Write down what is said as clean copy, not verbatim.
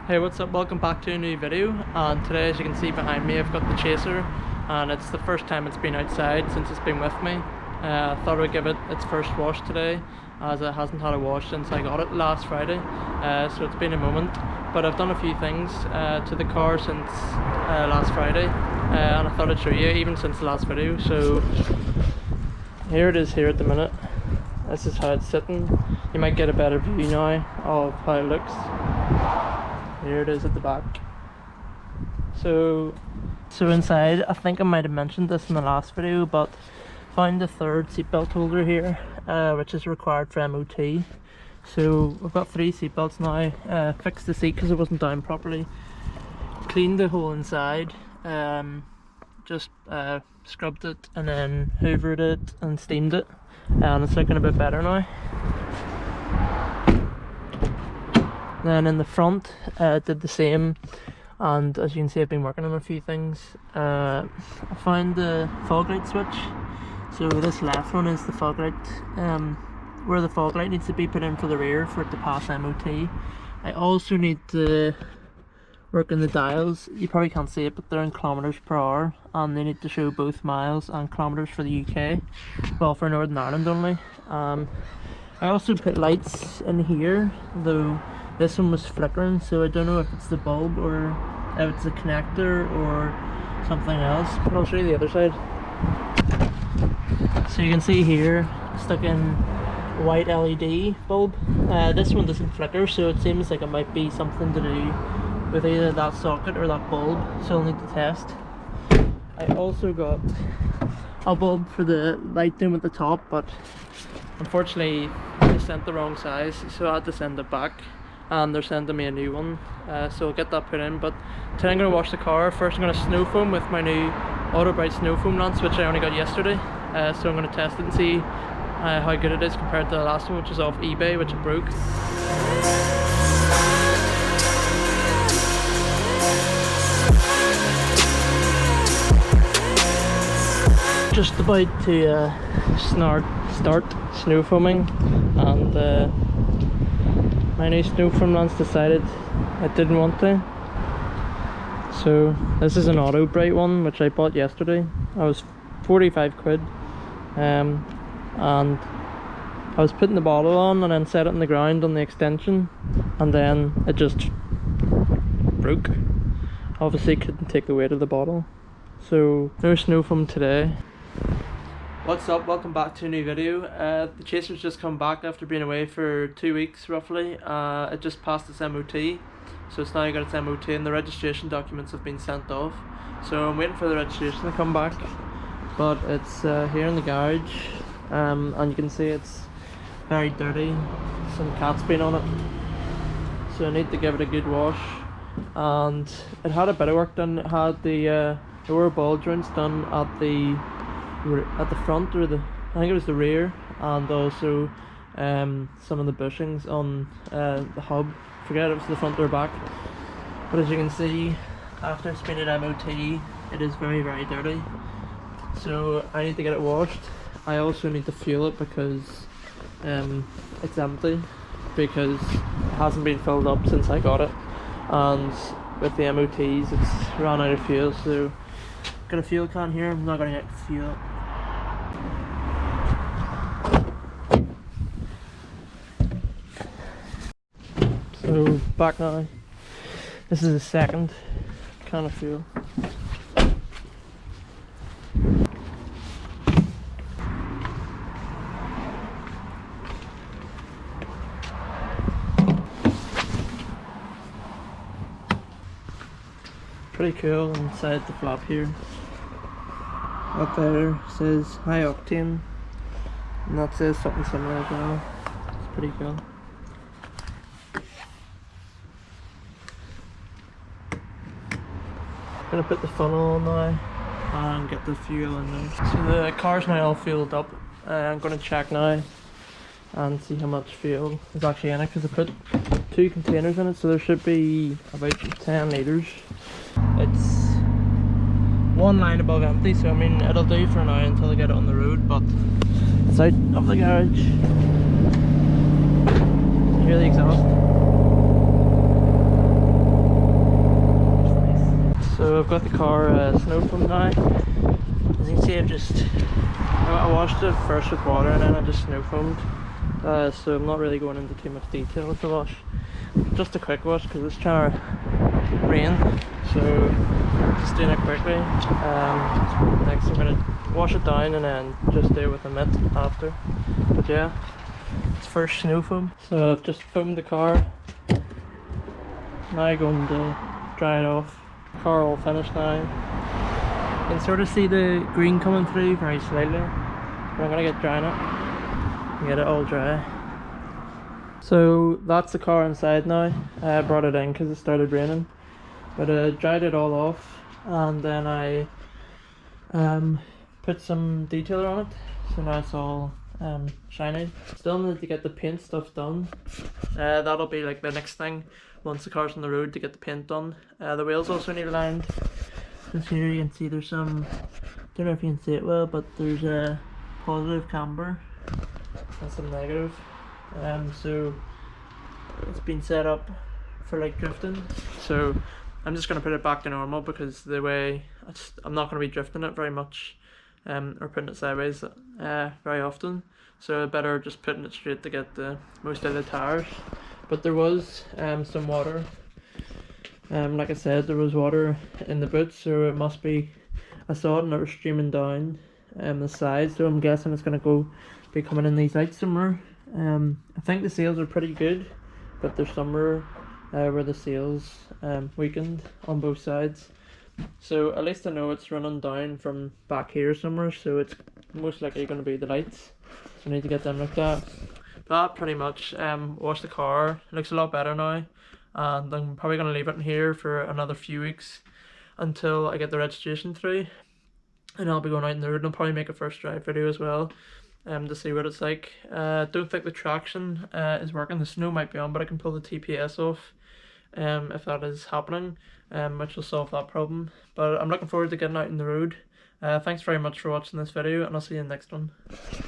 Hey, what's up? Welcome back to a new video, and today, as you can see behind me, I've got the Chaser, and it's the first time it's been outside since it's been with me. I thought I'd give it its first wash today, as it hasn't had a wash since I got it last Friday, so it's been a moment. But I've done a few things to the car since last Friday, and I thought I'd show you even since the last video. So here it is here at the minute. This is how it's sitting. You might get a better view now of how it looks. Here it is at the back. So inside, I think I might have mentioned this in the last video, but found the third seatbelt holder here, which is required for MOT. So we've got 3 seatbelts now. Fixed the seat because it wasn't down properly. Cleaned the whole inside. Just scrubbed it and then hoovered it and steamed it, and it's looking a bit better now. Then in the front, did the same, and as you can see, I've been working on a few things. I found the fog light switch. So this left one is the fog light, where the fog light needs to be put in for the rear for it to pass MOT. I also need to work on the dials. You probably can't see it, but they're in kilometers per hour, and they need to show both miles and kilometers for the UK, well, for Northern Ireland only. I also put lights in here, though this one was flickering, so I don't know if it's the bulb or if it's the connector or something else, but I'll show you the other side. So you can see here, stuck in white LED bulb. This one doesn't flicker, so it seems like it might be something to do with either that socket or that bulb, so I'll need to test. I also got a bulb for the light dome at the top, but unfortunately they sent the wrong size, so I had to send it back, and they're sending me a new one, so I'll get that put in. But today I'm going to wash the car. First I'm going to snow foam with my new Auto Bright snow foam lance, which I only got yesterday, so I'm going to test it and see how good it is compared to the last one, which is off eBay, which it broke. Just about to start snow foaming, and my new snow foam lance decided it didn't want to. So this is an Auto Bright one, which I bought yesterday. I was 45 quid, and I was putting the bottle on and then set it on the ground on the extension, and then it just broke. Obviously couldn't take the weight of the bottle, so no snow foam today. What's up? Welcome back to a new video. The Chaser's just come back after being away for 2 weeks roughly. It just passed its MOT, so it's now got its MOT and the registration documents have been sent off. So I'm waiting for the registration to come back, but it's here in the garage, and you can see it's very dirty. Some cat's been on it, so I need to give it a good wash. And it had a bit of work done. It had the lower ball joints done at the front, or I think it was the rear, and also some of the bushings on the hub. Forget if it was the front or back, but as you can see, after it's been at MOT, it is very, very dirty, so I need to get it washed. I also need to fuel it because it's empty, because it hasn't been filled up since I got it, and with the MOTs it's run out of fuel. So got a fuel can here. I'm not going to get fuel. So back now. This is the second can of fuel. Pretty cool inside the flap here. Up there says high octane, and that says something similar as well. It's pretty cool. Gonna put the funnel on now and get the fuel in there. So the car's now all fueled up. I'm gonna check now and see how much fuel is actually in it, because I put 2 containers in it, so there should be about 10 litres. It's 1 line above empty, so I mean it'll do for now until I get it on the road, but it's out of the garage. You hear the exhaust? So I've got the car snow foamed now. As you can see, I washed it first with water and then I just snow foamed. So I'm not really going into too much detail with the wash. Just a quick wash because it's trying to rain. So just doing it quickly. Next I'm going to wash it down and then just do it with a mitt after. But yeah, it's first snow foam. So I've just foamed the car. Now I'm going to dry it off. Car all finished now. You can sort of see the green coming through very slightly. But I'm going to get drying it and get it all dry. So that's the car inside now. I brought it in because it started raining. But I dried it all off and then I put some detailer on it. So now it's all shiny. Still need to get the paint stuff done. That'll be like the next thing once the car's on the road, to get the paint done. The wheels also need lined. Because here you can see there's some, don't know if you can see it well, but there's a positive camber and some negative. So it's been set up for like drifting. So I'm just going to put it back to normal because the way I'm not going to be drifting it very much or putting it sideways very often. So I better just putting it straight to get the most out of the tires. But there was some water. Like I said, there was water in the boot, so it must be, I saw it and it was streaming down the side, so I'm guessing it's going to be coming in these out somewhere. I think the seals are pretty good, but there's somewhere where the seals weakened on both sides. So at least I know it's running down from back here somewhere, so it's most likely going to be the lights. So I need to get them looked at. That pretty much washed the car. It looks a lot better now, and I'm probably going to leave it in here for another few weeks until I get the registration through, and I'll be going out in the road and I'll probably make a first drive video as well to see what it's like. Don't think the traction is working. The snow might be on, but I can pull the TPS off if that is happening, which will solve that problem. But I'm looking forward to getting out in the road. Thanks very much for watching this video, and I'll see you in the next one.